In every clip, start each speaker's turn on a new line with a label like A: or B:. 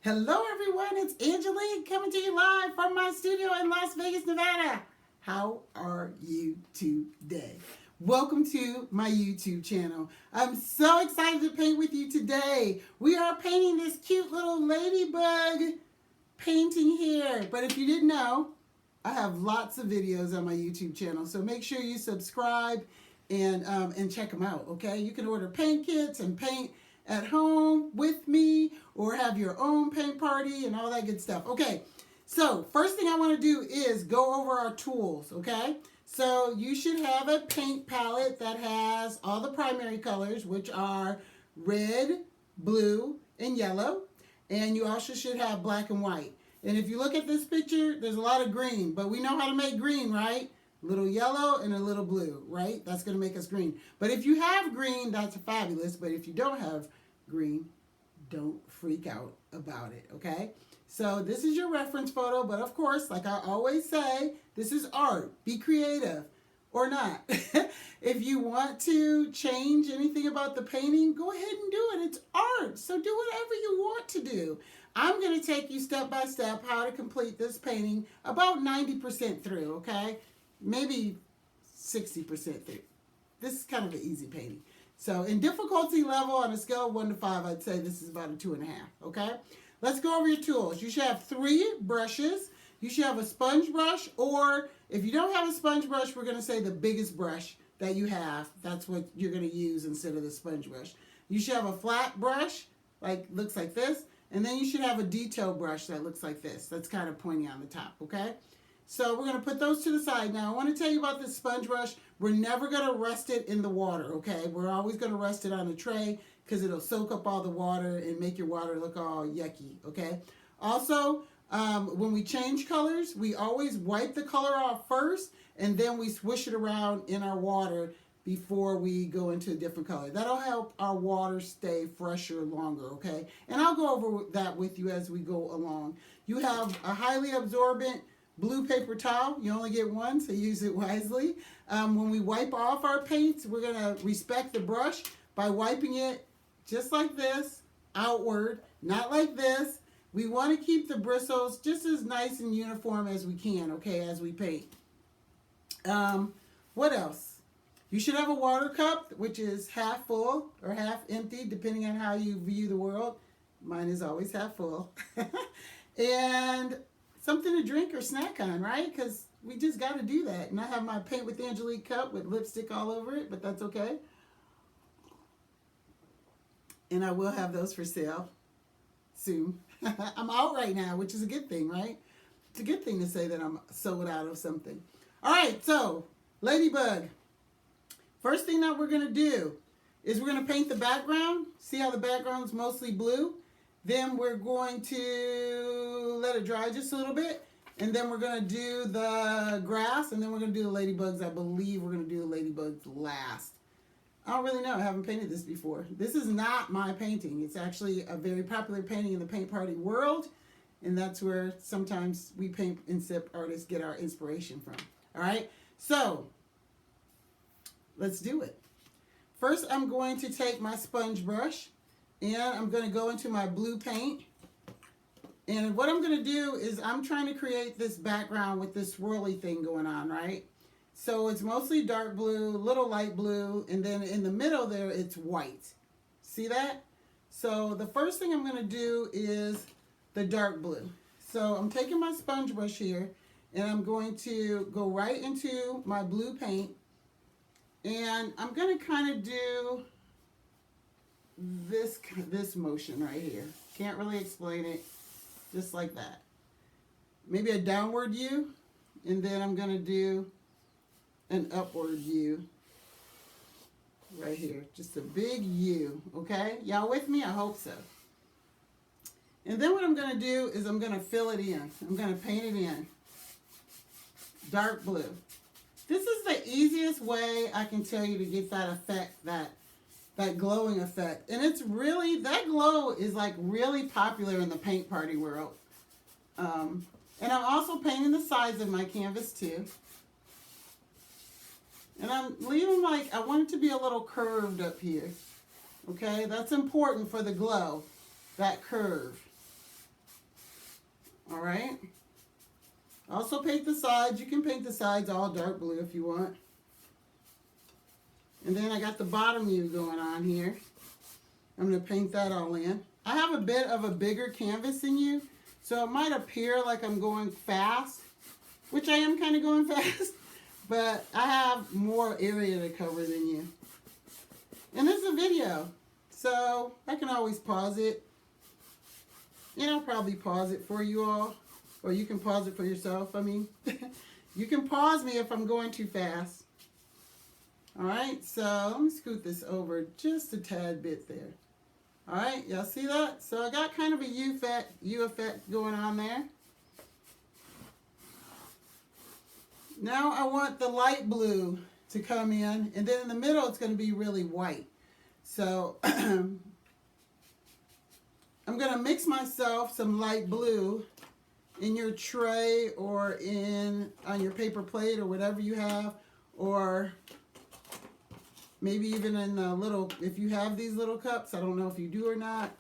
A: Hello everyone, it's Angelique coming to you live from my studio in Las Vegas, Nevada. How are you today? Welcome to my YouTube channel. I'm so excited to paint with you today. We are painting this cute little ladybug painting here. But if you didn't know, I have lots of videos on my YouTube channel, so make sure you subscribe and check them out, okay? You can order paint kits and paint at home with me or have your own paint party and all that good stuff. Okay, so first thing I want to do is go over our tools, okay? So you should have a paint palette that has all the primary colors, which are red, blue, and yellow. And you also should have black and white. And if you look at this picture, there's a lot of green, but we know how to make green, right? A little yellow and a little blue, right? That's going to make us green. But if you have green, that's fabulous. But if you don't have green, don't freak out about it, okay? So this is your reference photo, but of course, like I always say, this is art. Be creative or not. If you want to change anything about the painting, go ahead and do it. It's art, so do whatever you want to do. I'm going to take you step by step how to complete this painting about 90% through, okay? Maybe 60% through. This is kind of an easy painting. So in difficulty level on a scale of 1 to 5, I'd say this is about a 2.5, okay? Let's go over your tools. You should have 3 brushes. You should have a sponge brush, or if you don't have a sponge brush, we're going to say the biggest brush that you have. That's what you're going to use instead of the sponge brush. You should have a flat brush, looks like this, and then you should have a detail brush that looks like this. That's kind of pointy on the top, okay? So we're going to put those to the side. Now I want to tell you about this sponge brush. We're never going to rest it in the water, okay? We're always going to rest it on a tray because it'll soak up all the water and make your water look all yucky, okay? Also, when we change colors, we always wipe the color off first and then we swish it around in our water before we go into a different color. That'll help our water stay fresher longer, okay? And I'll go over that with you as we go along. You have a highly absorbent blue paper towel. You only get one, so use it wisely. When we wipe off our paints, we're going to respect the brush by wiping it just like this, outward, not like this. We want to keep the bristles just as nice and uniform as we can, okay, as we paint. What else? You should have a water cup, which is half full or half empty, depending on how you view the world. Mine is always half full. And something to drink or snack on, right? Because we just got to do that. And I have my Paint with Angelique cup with lipstick all over it, but that's okay. And I will have those for sale soon. I'm out right now, which is a good thing, right? It's a good thing to say that I'm sold out of something. All right, so Ladybug. First thing that we're going to do is we're going to paint the background. See how the background's mostly blue? Then we're going to let it dry just a little bit. And then we're going to do the grass. And then we're going to do the ladybugs. I believe we're going to do the ladybugs last. I don't really know. I haven't painted this before. This is not my painting. It's actually a very popular painting in the paint party world. And that's where sometimes we paint and sip artists get our inspiration from. All right? So, let's do it. First, I'm going to take my sponge brush. And I'm going to go into my blue paint. And what I'm going to do is I'm trying to create this background with this swirly thing going on, right? So it's mostly dark blue, a little light blue, and then in the middle there it's white. See that? So the first thing I'm going to do is the dark blue. So I'm taking my sponge brush here, and I'm going to go right into my blue paint. And I'm going to kind of do this motion right here. Can't really explain it. Just like that. Maybe a downward U, and then I'm going to do an upward U right here. Just a big U, okay? Y'all with me? I hope so. And then what I'm going to do is I'm going to fill it in. I'm going to paint it in. Dark blue. This is the easiest way I can tell you to get that effect, that glowing effect. And it's really, that glow is like really popular in the paint party world. And I'm also painting the sides of my canvas too. And I'm leaving I want it to be a little curved up here. Okay, that's important for the glow, that curve. right? Also paint the sides. You can paint the sides all dark blue if you want. And then I got the bottom U going on here. I'm going to paint that all in. I have a bit of a bigger canvas than you, so it might appear like I'm going fast, which I am kind of going fast, but I have more area to cover than you. And this is a video, so I can always pause it. And I'll probably pause it for you all, or you can pause it for yourself. I mean, you can pause me if I'm going too fast. All right, so let me scoot this over just a tad bit there. All right, y'all see that? So I got kind of a U effect going on there. Now I want the light blue to come in, and then in the middle it's going to be really white. So I'm going to mix myself some light blue in your tray or on your paper plate or whatever you have, or maybe even in the little, if you have these little cups, I don't know if you do or not,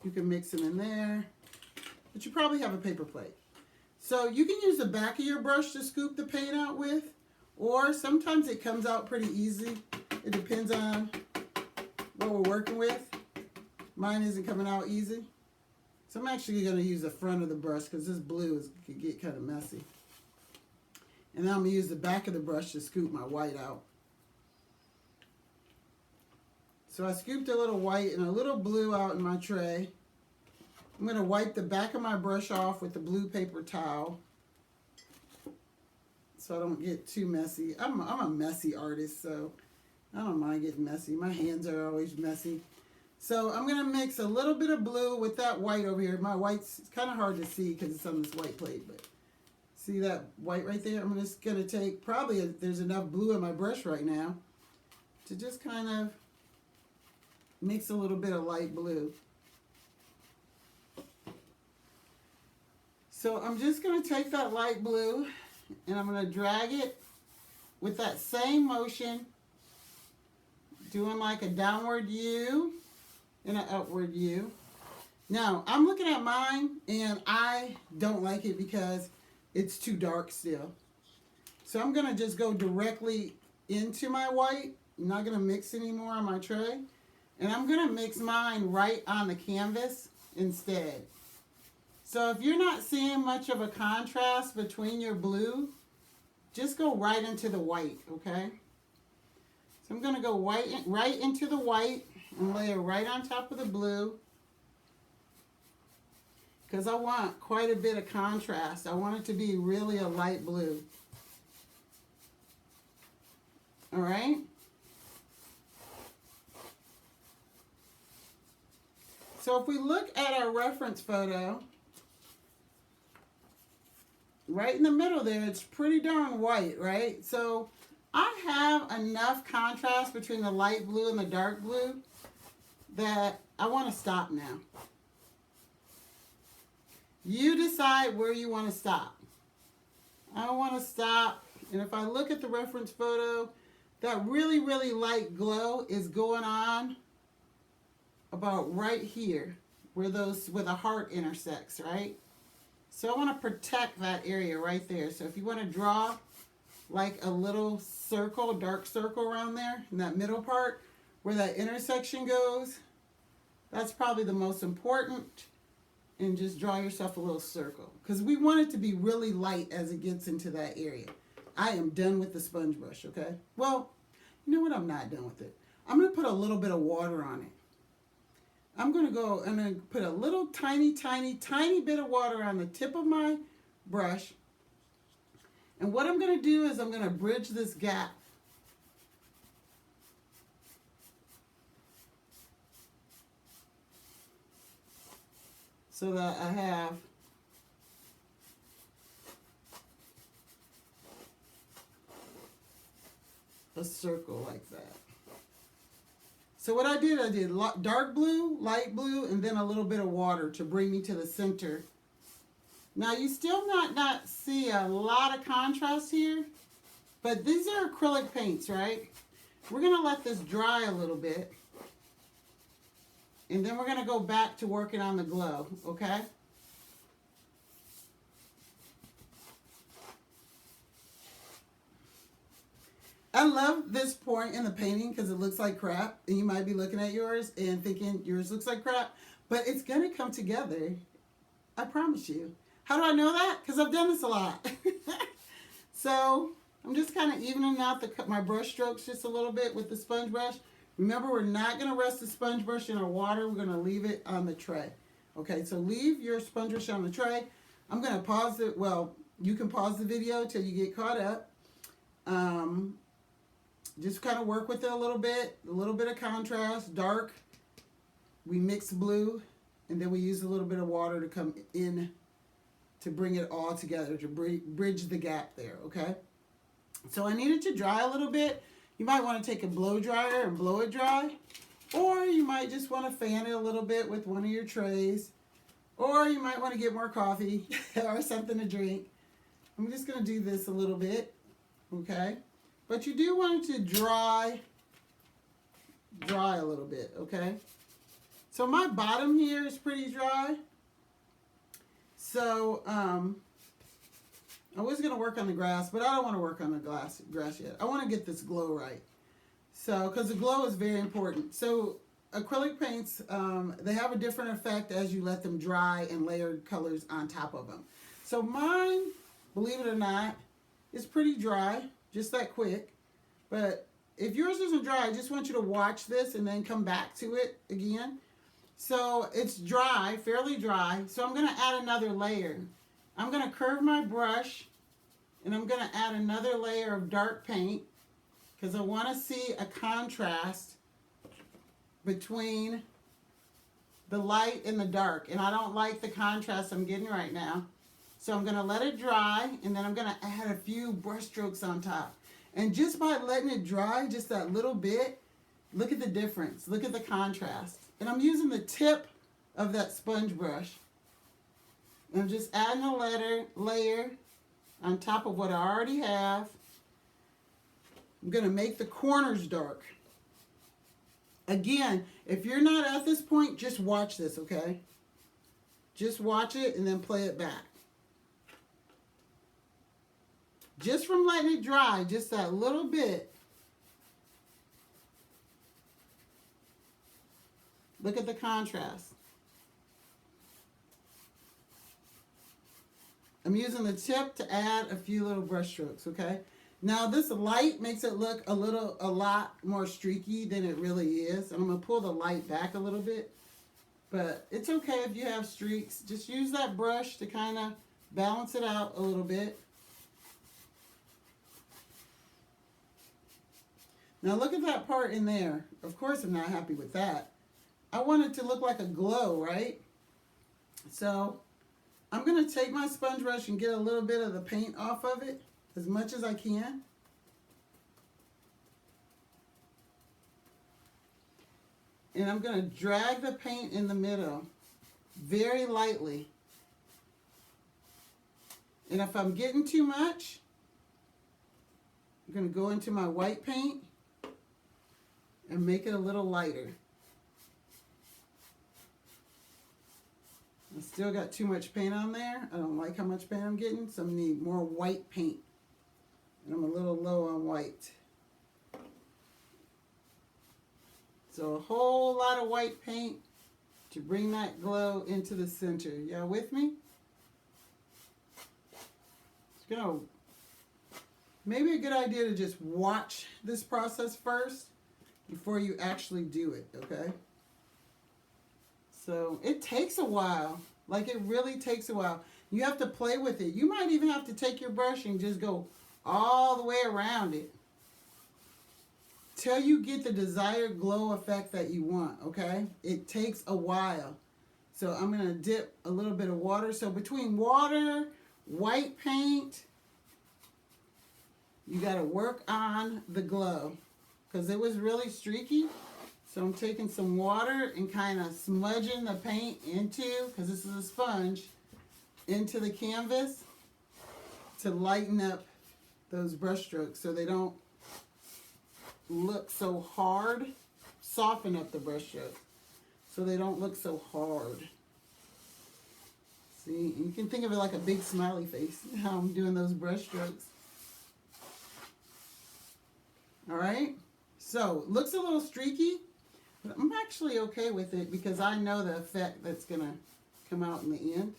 A: you can mix them in there, but you probably have a paper plate. So you can use the back of your brush to scoop the paint out with, or sometimes it comes out pretty easy. It depends on what we're working with. Mine isn't coming out easy. So I'm actually going to use the front of the brush because this blue could get kind of messy. And then I'm going to use the back of the brush to scoop my white out. So I scooped a little white and a little blue out in my tray. I'm going to wipe the back of my brush off with the blue paper towel so I don't get too messy. I'm a messy artist, so I don't mind getting messy. My hands are always messy. So I'm going to mix a little bit of blue with that white over here. My white's kind of hard to see because it's on this white plate, but see that white right there? I'm just going to take, probably there's enough blue in my brush right now to just kind of mix a little bit of light blue. So I'm just going to take that light blue and I'm going to drag it with that same motion, doing like a downward U and an upward U. Now, I'm looking at mine and I don't like it because it's too dark still. So I'm going to just go directly into my white. I'm not going to mix anymore on my tray. And I'm going to mix mine right on the canvas instead. So if you're not seeing much of a contrast between your blue, just go right into the white, okay? So I'm going to go right into the white and lay it right on top of the blue because I want quite a bit of contrast. I want it to be really a light blue. All right? So if we look at our reference photo, right in the middle there, it's pretty darn white, right? So I have enough contrast between the light blue and the dark blue that I want to stop now. You decide where you want to stop. I want to stop, and if I look at the reference photo, that really, really light glow is going on about right here where the heart intersects, right? So I want to protect that area right there. So if you want to draw like a little circle, dark circle around there in that middle part where that intersection goes, that's probably the most important. And just draw yourself a little circle because we want it to be really light as it gets into that area. I am done with the sponge brush, okay? Well, you know what? I'm not done with it. I'm going to put a little bit of water on it. I'm going to put a little tiny bit of water on the tip of my brush. And what I'm going to do is I'm going to bridge this gap. So that I have a circle like that. So what I did dark blue, light blue, and then a little bit of water to bring me to the center. Now you still not see a lot of contrast here, but these are acrylic paints, right? We're going to let this dry a little bit. And then we're going to go back to working on the glow, okay? I love this point in the painting because it looks like crap, and you might be looking at yours and thinking yours looks like crap, but it's going to come together. I promise you. How do I know that? Because I've done this a lot. So I'm just kind of evening out my brush strokes just a little bit with the sponge brush. Remember, we're not going to rest the sponge brush in our water. We're going to leave it on the tray. Okay, so leave your sponge brush on the tray. I'm going to pause it. Well, you can pause the video till you get caught up. Just kind of work with it a little bit of contrast, dark. We mix blue, and then we use a little bit of water to come in to bring it all together, to bridge the gap there, okay? So I need it to dry a little bit. You might want to take a blow dryer and blow it dry, or you might just want to fan it a little bit with one of your trays, or you might want to get more coffee or something to drink. I'm just going to do this a little bit, okay? But you do want it to dry a little bit, okay? So my bottom here is pretty dry. So I was going to work on the grass, but I don't want to work on the grass yet. I want to get this glow right. So, because the glow is very important. So acrylic paints, they have a different effect as you let them dry and layer colors on top of them. So mine, believe it or not, is pretty dry, just that quick. But if yours isn't dry, I just want you to watch this and then come back to it again. So it's dry, fairly dry. So I'm going to add another layer. I'm going to curve my brush, and I'm going to add another layer of dark paint because I want to see a contrast between the light and the dark. And I don't like the contrast I'm getting right now. So I'm going to let it dry, and then I'm going to add a few brush strokes on top. And just by letting it dry just that little bit, look at the difference. Look at the contrast. And I'm using the tip of that sponge brush. And I'm just adding a layer on top of what I already have. I'm going to make the corners dark. Again, if you're not at this point, just watch this, okay? Just watch it and then play it back. Just from letting it dry, just that little bit. Look at the contrast. I'm using the tip to add a few little brush strokes, okay? Now this light makes it look a lot more streaky than it really is. And I'm going to pull the light back a little bit. But it's okay if you have streaks. Just use that brush to kind of balance it out a little bit. Now look at that part in there. Of course I'm not happy with that. I want it to look like a glow, right? So I'm going to take my sponge brush and get a little bit of the paint off of it, as much as I can. And I'm going to drag the paint in the middle very lightly. And if I'm getting too much, I'm going to go into my white paint and make it a little lighter. I still got too much paint on there. I don't like how much paint I'm getting, so I need more white paint. And I'm a little low on white. So a whole lot of white paint to bring that glow into the center. Y'all with me? Let's go. Maybe a good idea to just watch this process first before you actually do it, okay? So it takes a while. Like, it really takes a while. You have to play with it. You might even have to take your brush and just go all the way around it till you get the desired glow effect that you want, okay? It takes a while. So I'm going to dip a little bit of water. So between water, white paint, you got to work on the glow because it was really streaky. So I'm taking some water and kind of smudging the paint into, because this is a sponge, into the canvas to lighten up those brush strokes so they don't look so hard. Soften up the brush strokes so they don't look so hard. See, you can think of it like a big smiley face, how I'm doing those brush strokes. All right. So looks a little streaky, but I'm actually okay with it because I know the effect that's going to come out in the end.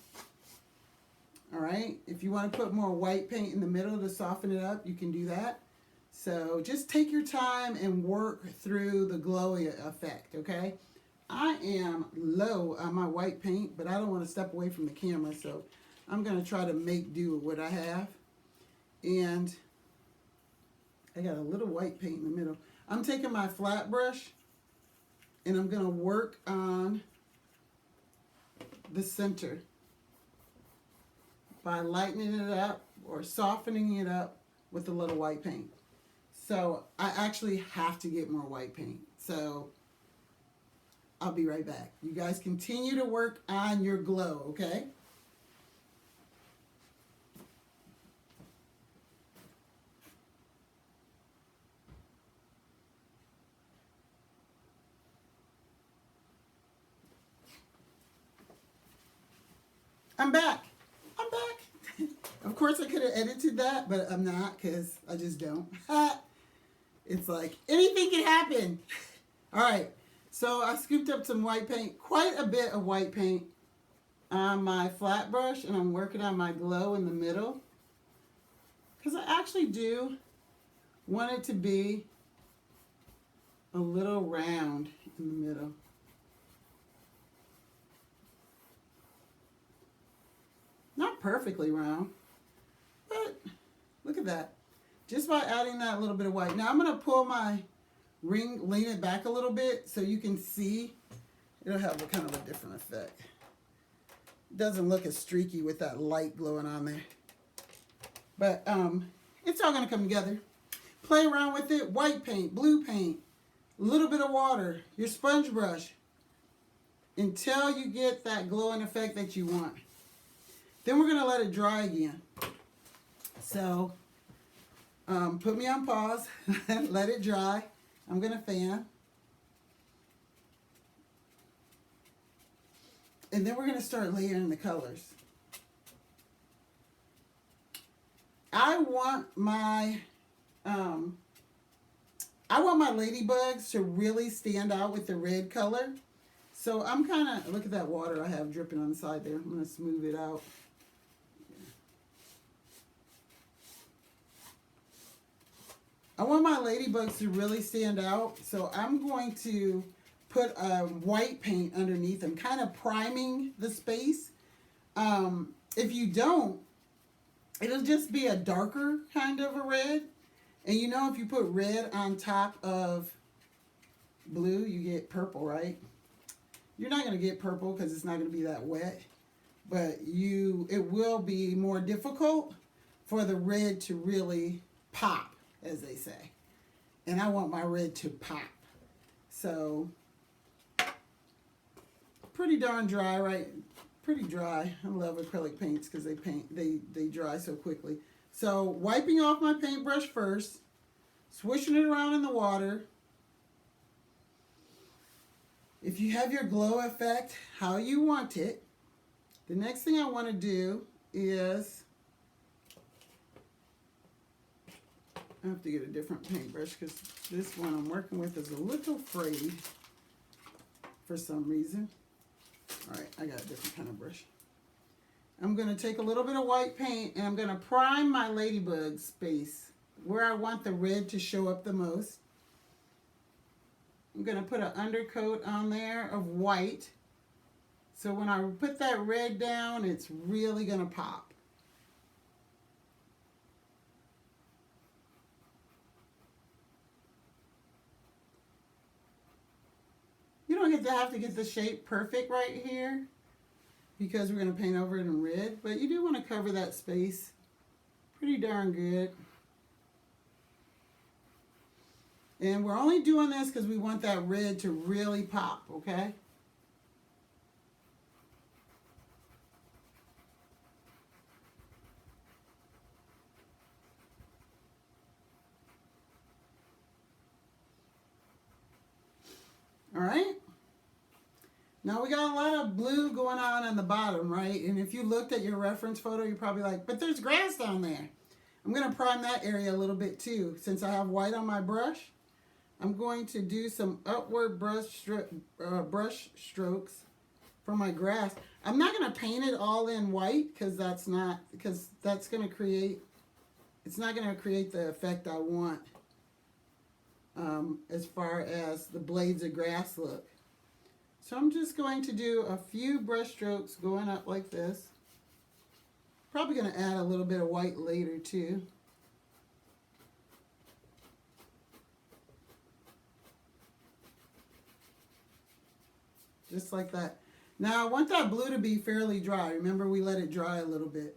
A: All right. If you want to put more white paint in the middle to soften it up, you can do that. So just take your time and work through the glowy effect, okay? I am low on my white paint, but I don't want to step away from the camera, so I'm going to try to make do with what I have. And I got a little white paint in the middle. I'm taking my flat brush and I'm going to work on the center by lightening it up or softening it up with a little white paint. So I actually have to get more white paint. So I'll be right back. You guys continue to work on your glow, okay? I'm back. I'm back. Of course, I could have edited that, but I'm not because I just don't. It's like anything can happen. All right. So I scooped up some white paint, quite a bit of white paint on my flat brush, and I'm working on my glow in the middle because I actually do want it to be a little round in the middle. Not perfectly round, but look at that. Just by adding that little bit of white. Now I'm going to pull my ring, lean it back a little bit so you can see. It'll have a kind of a different effect. It doesn't look as streaky with that light glowing on there. But it's all going to come together. Play around with it. White paint, blue paint, a little bit of water, your sponge brush, until you get that glowing effect that you want. Then we're going to let it dry again. So put me on pause, let it dry. I'm going to fan. And then we're going to start layering the colors. I want my ladybugs to really stand out with the red color. So I'm kind of, look at that water I have dripping on the side there. I'm going to smooth it out. I want my ladybugs to really stand out, so I'm going to put white paint underneath them, kind of priming the space. If you don't, it'll just be a darker kind of a red. And you know if you put red on top of blue, you get purple, right? You're not going to get purple because it's not going to be that wet, but it will be more difficult for the red to really pop, as they say. And I want my red to pop. So, pretty darn dry, right? Pretty dry. I love acrylic paints because they dry so quickly. So, wiping off my paintbrush first, swishing it around in the water. If you have your glow effect how you want it, the next thing I want to do is, I have to get a different paintbrush because this one I'm working with is a little frayed for some reason. All right, I got a different kind of brush. I'm going to take a little bit of white paint and I'm going to prime my ladybug space where I want the red to show up the most. I'm going to put an undercoat on there of white. So when I put that red down, it's really going to pop. You don't have to get the shape perfect right here because we're going to paint over it in red, but you do want to cover that space pretty darn good. And we're only doing this because we want that red to really pop, okay? All right. Now we got a lot of blue going on the bottom, right? And if you looked at your reference photo, you're probably like, but there's grass down there. I'm going to prime that area a little bit too. Since I have white on my brush, I'm going to do some upward brush strokes for my grass. I'm not going to paint it all in white because that's going to create, it's not going to create the effect I want as far as the blades of grass look. So I'm just going to do a few brush strokes going up like this. Probably going to add a little bit of white later too. Just like that. Now I want that blue to be fairly dry. Remember, we let it dry a little bit.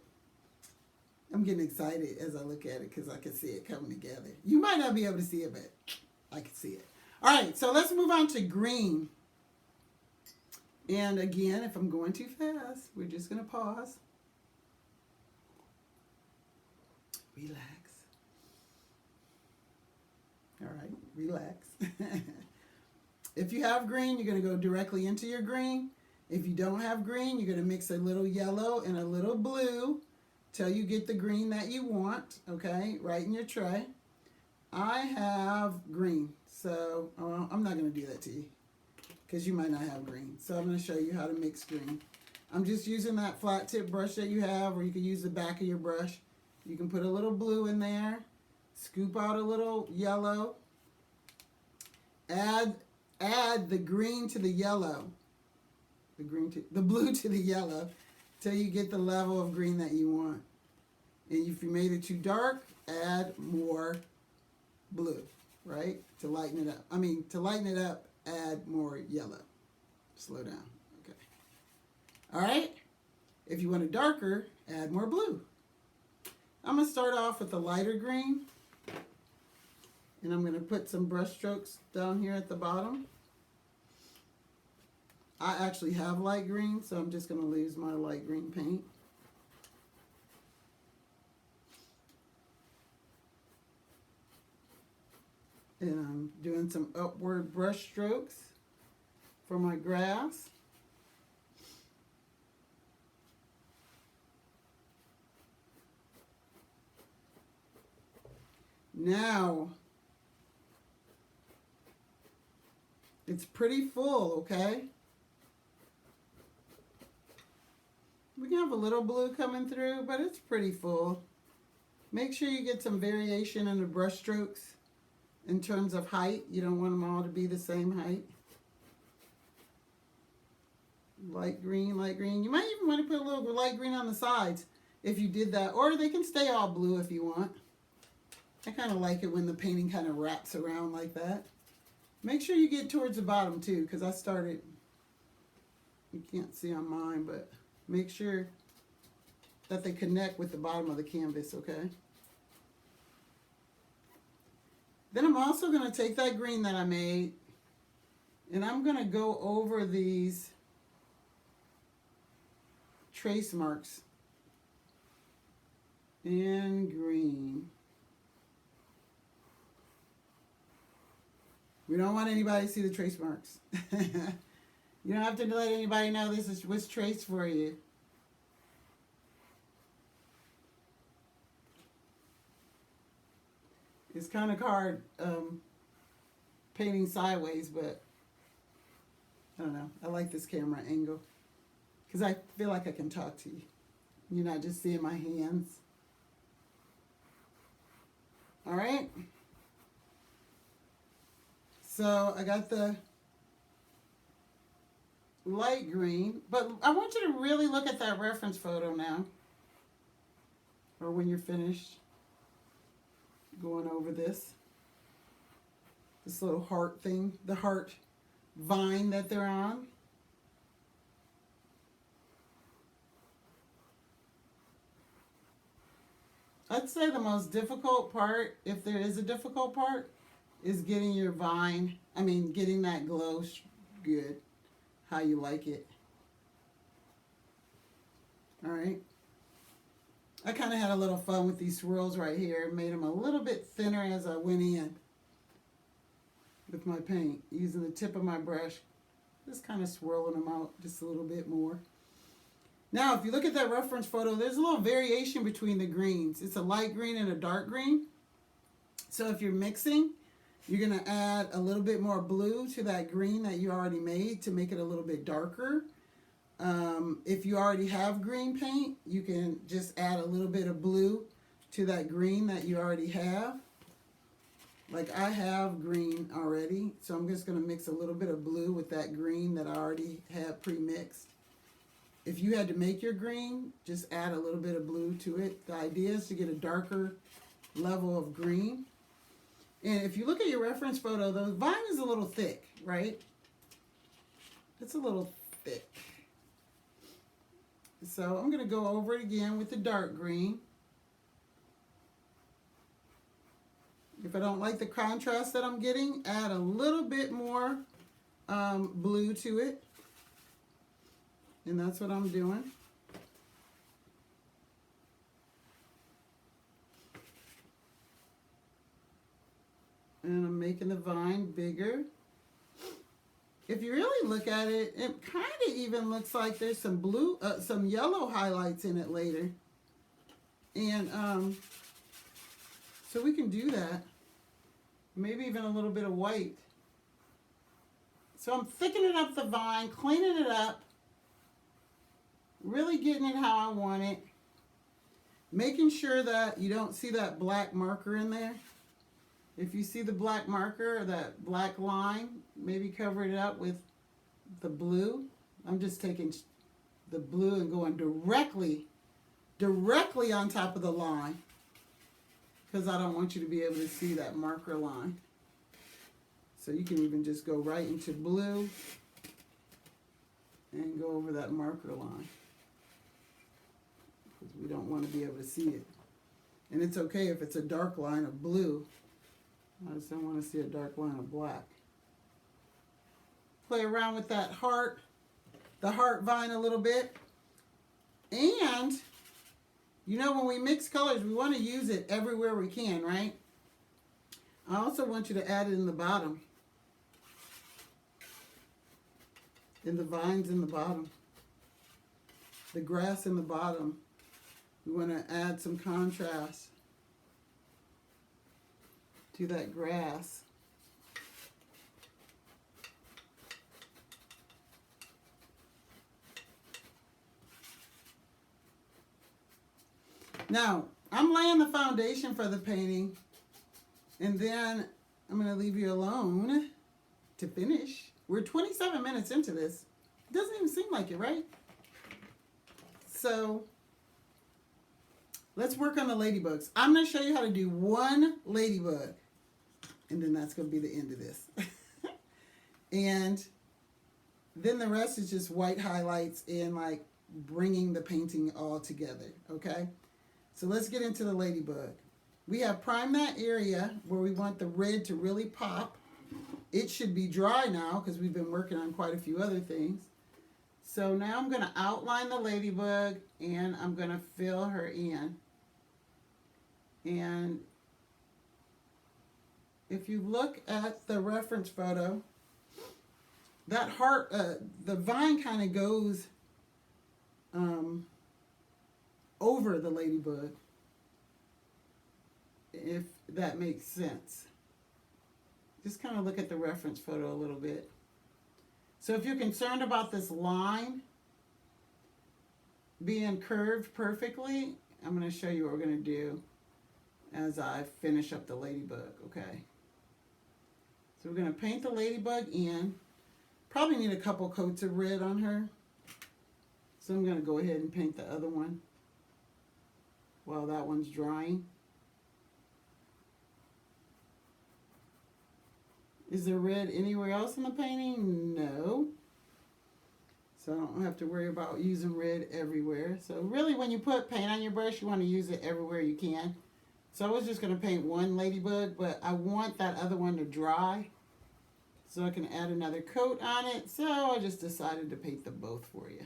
A: I'm getting excited as I look at it because I can see it coming together. You might not be able to see it, but I can see it. All right, so let's move on to green. And again, if I'm going too fast, we're just going to pause. Relax. All right, relax. If you have green, you're going to go directly into your green. If you don't have green, you're going to mix a little yellow and a little blue till you get the green that you want, okay, right in your tray. I have green, so I'm not going to do that to you because you might not have green. So I'm going to show you how to mix green. I'm just using that flat tip brush that you have, or you can use the back of your brush. You can put a little blue in there, scoop out a little yellow, add the green to the yellow, the blue to the yellow, till you get the level of green that you want. And if you made it too dark, add more blue, right? To lighten it up. To lighten it up, add more yellow. Slow down, okay. All right? If you want it darker, add more blue. I'm going to start off with the lighter green. And I'm going to put some brush strokes down here at the bottom. I actually have light green, so I'm just going to use my light green paint. And I'm doing some upward brush strokes for my grass. Now, it's pretty full, okay? We can have a little blue coming through, but it's pretty full. Make sure you get some variation in the brush strokes in terms of height. You don't want them all to be the same height. Light green, light green. You might even want to put a little light green on the sides if you did that, or they can stay all blue if you want. I kind of like it when the painting kind of wraps around like that. Make sure you get towards the bottom too, because I started, you can't see on mine, but make sure that they connect with the bottom of the canvas, okay? Then I'm also going to take that green that I made, and I'm going to go over these trace marks in green. We don't want anybody to see the trace marks. You don't have to let anybody know this was traced for you. It's kind of hard painting sideways, but I don't know. I like this camera angle because I feel like I can talk to you. You're not just seeing my hands. All right. So I got the light green, but I want you to really look at that reference photo now, or when you're finished going over this little heart thing, the heart vine that they're on. I'd say the most difficult part, if there is a difficult part, is getting your vine, getting that glow good, how you like it. All right. I kind of had a little fun with these swirls right here. Made them a little bit thinner as I went in with my paint, using the tip of my brush, just kind of swirling them out just a little bit more. Now, if you look at that reference photo, there's a little variation between the greens. It's a light green and a dark green. So if you're mixing, you're going to add a little bit more blue to that green that you already made to make it a little bit darker. If you already have green paint, you can just add a little bit of blue to that green that you already have. Like I have green already, so I'm just going to mix a little bit of blue with that green that I already have pre-mixed. If you had to make your green, just add a little bit of blue to it. The idea is to get a darker level of green. And if you look at your reference photo, the vine is a little thick, right? It's a little thick. So I'm going to go over it again with the dark green. If I don't like the contrast that I'm getting, add a little bit more blue to it. And that's what I'm doing. And I'm making the vine bigger. If you really look at it, it kind of even looks like there's some blue, some yellow highlights in it later. And so we can do that. Maybe even a little bit of white. So I'm thickening up the vine, cleaning it up, really getting it how I want it, making sure that you don't see that black marker in there. If you see the black marker or that black line, maybe cover it up with the blue. I'm just taking the blue and going directly on top of the line, because I don't want you to be able to see that marker line. So you can even just go right into blue and go over that marker line, because we don't want to be able to see it. And it's okay if it's a dark line of blue. I just don't want to see a dark line of black. Play around with that heart, the heart vine a little bit. And you know, when we mix colors, we want to use it everywhere we can, right? I also want you to add it in the bottom. In the vines in the bottom. The grass in the bottom. We want to add some contrast to that grass. Now, I'm laying the foundation for the painting, and then I'm going to leave you alone to finish. We're 27 minutes into this. It doesn't even seem like it, right? So, let's work on the ladybugs. I'm going to show you how to do one ladybug, and then that's going to be the end of this. And then the rest is just white highlights and like bringing the painting all together, okay? So let's get into the ladybug. We have primed that area where we want the red to really pop. It should be dry now because we've been working on quite a few other things. So now I'm going to outline the ladybug and I'm going to fill her in. And if you look at the reference photo, that heart, the vine kind of goes over the ladybug, if that makes sense. Just kind of look at the reference photo a little bit. So if you're concerned about this line being curved perfectly, I'm going to show you what we're going to do as I finish up the ladybug, okay? So we're going to paint the ladybug in. Probably need a couple coats of red on her. So I'm going to go ahead and paint the other one while that one's drying. Is there red anywhere else in the painting? No. So I don't have to worry about using red everywhere. So really when you put paint on your brush, you want to use it everywhere you can. So I was just going to paint one ladybug, but I want that other one to dry so I can add another coat on it. So I just decided to paint them both for you.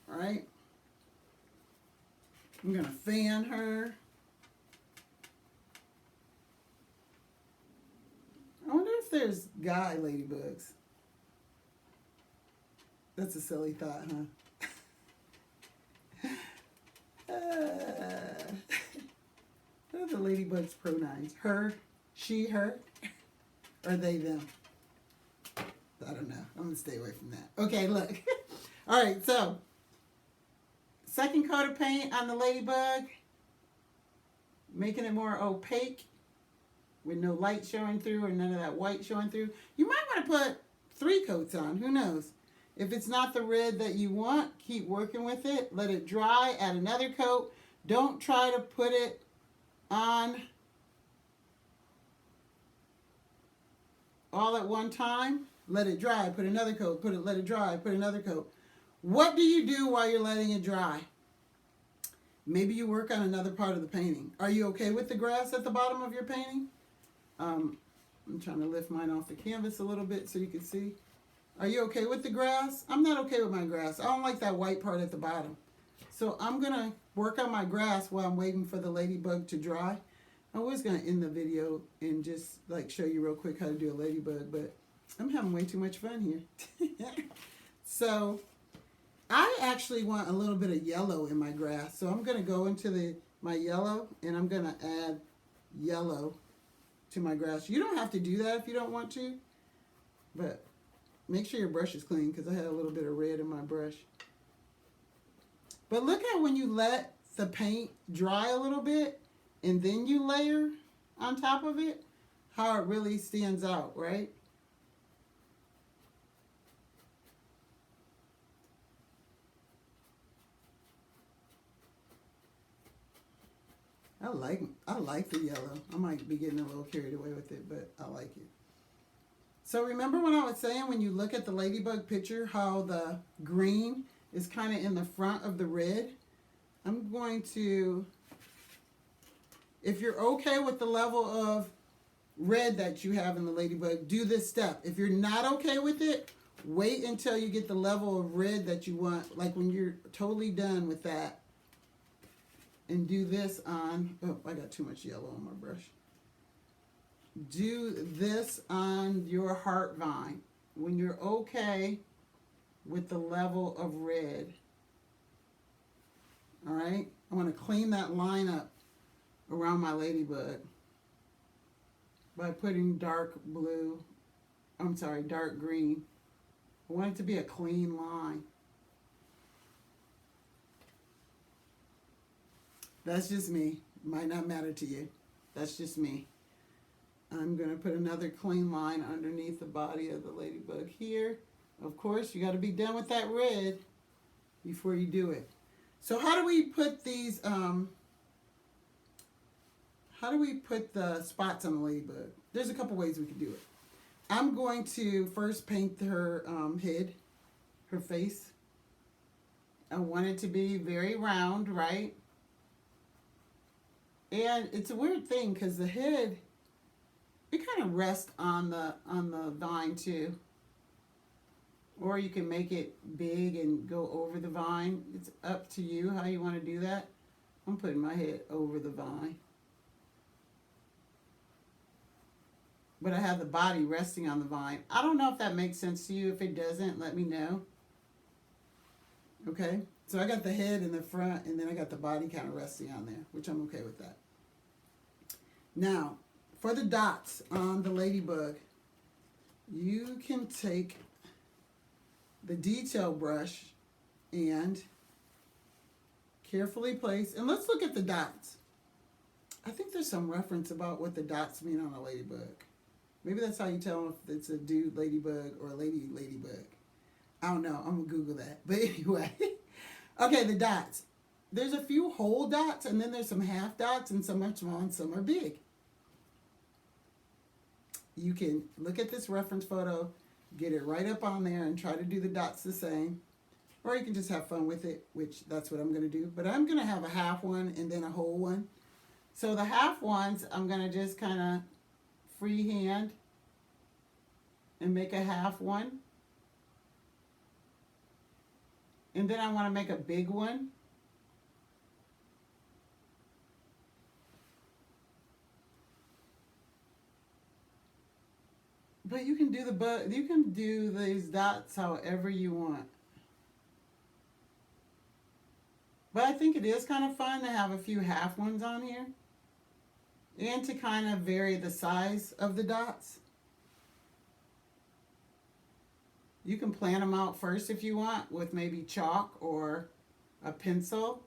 A: All right. I'm going to fan her. I wonder if there's guy ladybugs. That's a silly thought, huh? Ladybug's pronouns? Her, she, her, or they, them? I don't know. I'm going to stay away from that. Okay, look. All right, so second coat of paint on the Ladybug, making it more opaque with no light showing through or none of that white showing through. You might want to put 3 coats on. Who knows? If it's not the red that you want, keep working with it. Let it dry. Add another coat. Don't try to put it on all at one time. Let it dry. Put another coat. Let it dry. Put another coat. What do you do while you're letting it dry? Maybe you work on another part of the painting. Are you okay with the grass at the bottom of your painting? I'm trying to lift mine off the canvas a little bit so you can see. Are you okay with the grass? I'm not okay with my grass. I don't like that white part at the bottom. So I'm going to work on my grass while I'm waiting for the Ladybug to dry. I was going to end the video and just like show you real quick how to do a Ladybug, but I'm having way too much fun here. So I actually want a little bit of yellow in my grass. So I'm going to go into my yellow and I'm going to add yellow to my grass. You don't have to do that if you don't want to, but make sure your brush is clean because I had a little bit of red in my brush. But look at when you let the paint dry a little bit and then you layer on top of it, how it really stands out, right? I like the yellow. I might be getting a little carried away with it, but I like it. So remember when I was saying when you look at the Ladybug picture how the green is kind of in the front of the red? I'm going to, if you're okay with the level of red that you have in the Ladybug, do this step. If you're not okay with it, wait until you get the level of red that you want, like when you're totally done with that. And do this on, oh, I got too much yellow on my brush. Do this on your heart vine when you're okay with the level of red. All right, I want to clean that line up around my Ladybug by putting dark green. I want it to be a clean line. That's just me. Might not matter to you. That's just me. I'm going to put another clean line underneath the body of the Ladybug here. Of course, you got to be done with that red before you do it. So how do we put these, how do we put the spots on the Ladybug? There's a couple ways we can do it. I'm going to first paint her head, her face. I want it to be very round, right? And it's a weird thing because the head, it kind of rests on the vine too. Or you can make it big and go over the vine. It's up to you how you want to do that. I'm putting my head over the vine. But I have the body resting on the vine. I don't know if that makes sense to you. If it doesn't, let me know. Okay? So I got the head in the front and then I got the body kind of resting on there, which I'm okay with that. Now, for the dots on the Ladybug, you can take the detail brush and carefully place, and let's look at the dots. I think there's some reference about what the dots mean on a Ladybug. Maybe that's how you tell if it's a dude Ladybug or a lady Ladybug. I don't know. I'm going to Google that. But anyway. Okay, the dots. There's a few whole dots, and then there's some half dots, and some are small and some are big. You can look at this reference photo, get it right up on there, and try to do the dots the same. Or you can just have fun with it, which that's what I'm going to do. But I'm going to have a half one and then a whole one. So the half ones, I'm going to just kind of freehand and make a half one. And then I want to make a big one. But you can do these dots however you want. But I think it is kind of fun to have a few half ones on here. and to kind of vary the size of the dots. You can plan them out first if you want with maybe chalk or a pencil,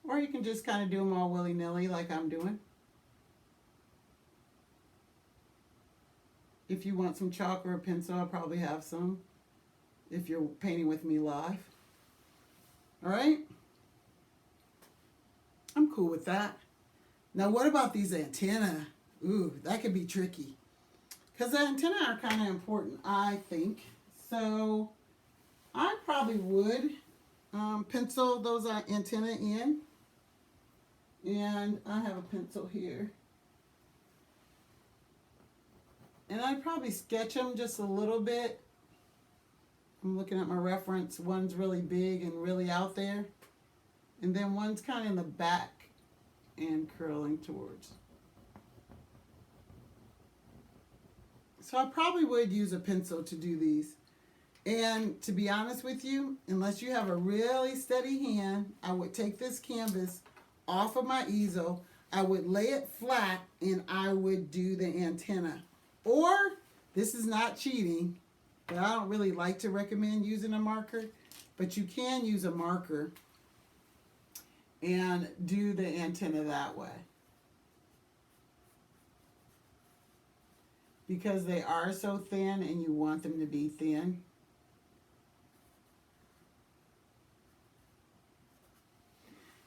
A: or you can just kind of do them all willy-nilly like I'm doing. If you want some chalk or a pencil, I'll probably have some if you're painting with me live. All right? I'm cool with that. Now, what about these antennae? Ooh, that could be tricky. Because the antennae are kind of important, I think. So, I probably would pencil those antennae in. And I have a pencil here. And I'd probably sketch them just a little bit. I'm looking at my reference. One's really big and really out there. And then one's kind of in the back and curling towards. So I probably would use a pencil to do these. And to be honest with you, unless you have a really steady hand, I would take this canvas off of my easel. I would lay it flat and I would do the antenna. Or, this is not cheating, but I don't really like to recommend using a marker, but you can use a marker and do the antenna that way. Because they are so thin and you want them to be thin.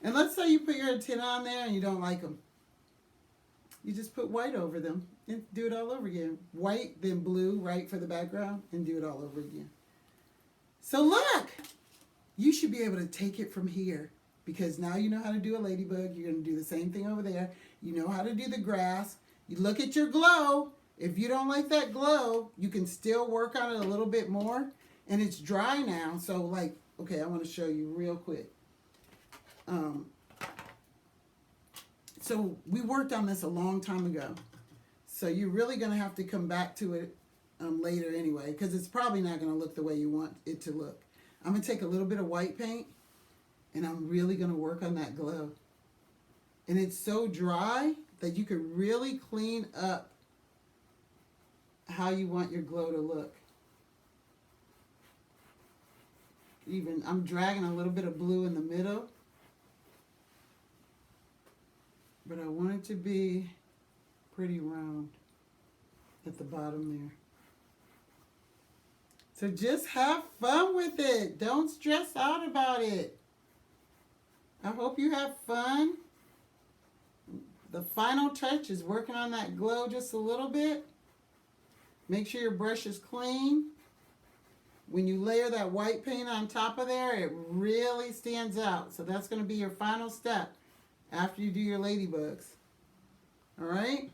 A: And let's say you put your antenna on there and you don't like them. You just put white over them and do it all over again. White, then blue, right, for the background, and do it all over again. So look, you should be able to take it from here because now you know how to do a ladybug. You're going to do the same thing over there. You know how to do the grass. You look at your glow. If you don't like that glow, you can still work on it a little bit more. And it's dry now. So like, okay, I want to show you real quick. So we worked on this a long time ago. So you're really going to have to come back to it later anyway, because it's probably not going to look the way you want it to look. I'm going to take a little bit of white paint, and I'm really going to work on that glow. And it's so dry that you could really clean up how you want your glow to look. Even, I'm dragging a little bit of blue in the middle. But I want it to be pretty round at the bottom there. So just have fun with it. Don't stress out about it. I hope you have fun. The final touch is working on that glow just a little bit. Make sure your brush is clean. When you layer that white paint on top of there, it really stands out. So that's going to be your final step after you do your ladybugs. All right?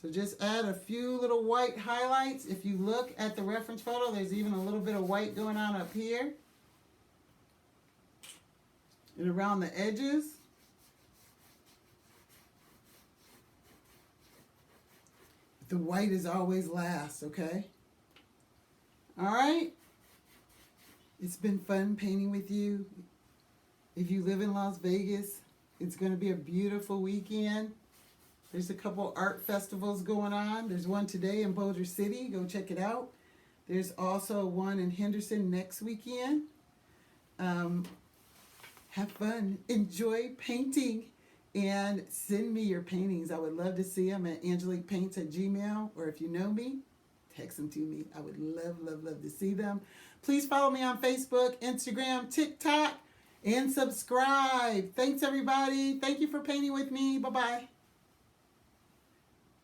A: So just add a few little white highlights. If you look at the reference photo, there's even a little bit of white going on up here and around the edges. The white is always last, okay? All right? It's been fun painting with you. If you live in Las Vegas, it's going to be a beautiful weekend. There's a couple art festivals going on. There's one today in Boulder City. Go check it out. There's also one in Henderson next weekend. Have fun. Enjoy painting. And send me your paintings. I would love to see them at angeliquepaints@gmail.com. Or if you know me, text them to me. I would love, love, love to see them. Please follow me on Facebook, Instagram, TikTok, and subscribe. Thanks, everybody. Thank you for painting with me. Bye-bye.